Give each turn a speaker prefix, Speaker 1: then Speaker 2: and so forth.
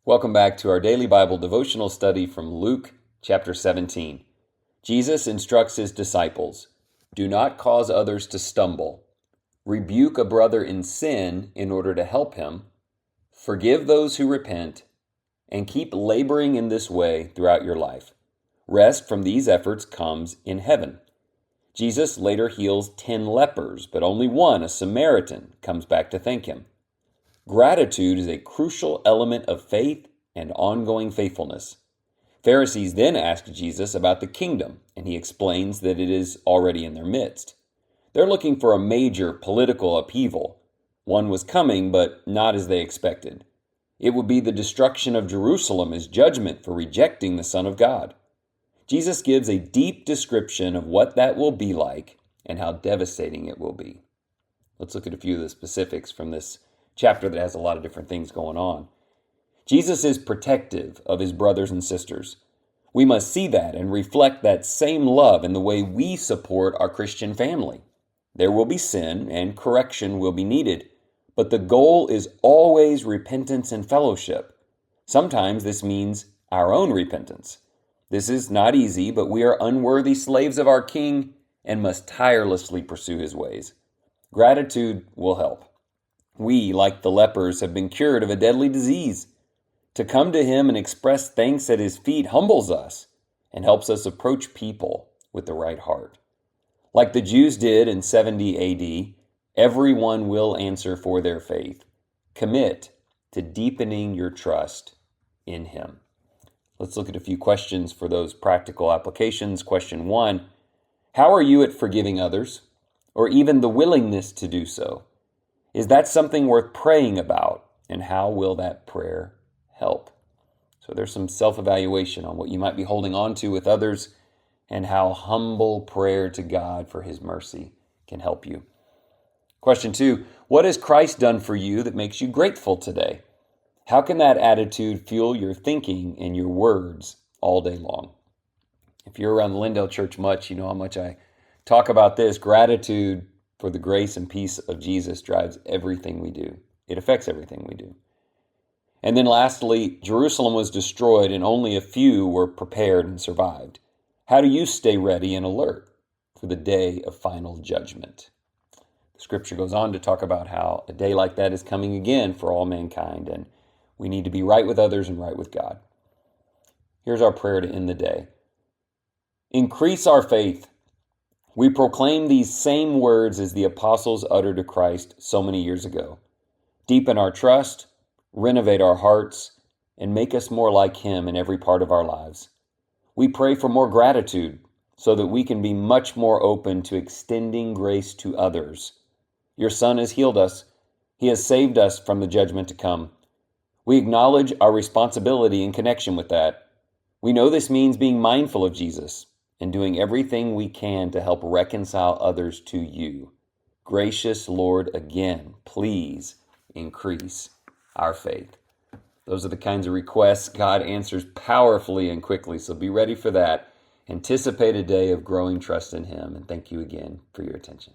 Speaker 1: Welcome back to our Daily Bible Devotional study from Luke chapter 17. Jesus instructs his disciples, "Do not cause others to stumble. Rebuke a brother in sin in order to help him. Forgive those who repent, and keep laboring in this way throughout your life. Rest from these efforts comes in heaven." Jesus later heals 10 lepers, but only one, a Samaritan, comes back to thank him. Gratitude is a crucial element of faith and ongoing faithfulness. Pharisees then ask Jesus about the kingdom, and he explains that it is already in their midst. They're looking for a major political upheaval. One was coming, but not as they expected. It would be the destruction of Jerusalem as judgment for rejecting the Son of God. Jesus gives a deep description of what that will be like and how devastating it will be. Let's look at a few of the specifics from this chapter that has a lot of different things going on. Jesus is protective of his brothers and sisters. We must see that and reflect that same love in the way we support our Christian family. There will be sin and correction will be needed, but the goal is always repentance and fellowship. Sometimes this means our own repentance. This is not easy, but we are unworthy slaves of our King and must tirelessly pursue his ways. Gratitude will help. We, like the lepers, have been cured of a deadly disease. To come to him and express thanks at his feet humbles us and helps us approach people with the right heart. Like the Jews did in 70 AD, everyone will answer for their faith. Commit to deepening your trust in him. Let's look at a few questions for those practical applications. Question 1, how are you at forgiving others, or even the willingness to do so? Is that something worth praying about, and how will that prayer help? So there's some self-evaluation on what you might be holding on to with others and how humble prayer to God for his mercy can help you. Question 2, what has Christ done for you that makes you grateful today? How can that attitude fuel your thinking and your words all day long? If you're around the Lindale Church much, you know how much I talk about this. Gratitude for the grace and peace of Jesus drives everything we do. It affects everything we do. And then lastly, Jerusalem was destroyed and only a few were prepared and survived. How do you stay ready and alert for the day of final judgment? The scripture goes on to talk about how a day like that is coming again for all mankind, and we need to be right with others and right with God. Here's our prayer to end the day. Increase our faith. We proclaim these same words as the apostles uttered to Christ so many years ago. Deepen our trust, renovate our hearts, and make us more like him in every part of our lives. We pray for more gratitude so that we can be much more open to extending grace to others. Your Son has healed us. He has saved us from the judgment to come. We acknowledge our responsibility in connection with that. We know this means being mindful of Jesus and doing everything we can to help reconcile others to you. Gracious Lord, again, please increase our faith. Those are the kinds of requests God answers powerfully and quickly, so be ready for that. Anticipate a day of growing trust in him, and thank you again for your attention.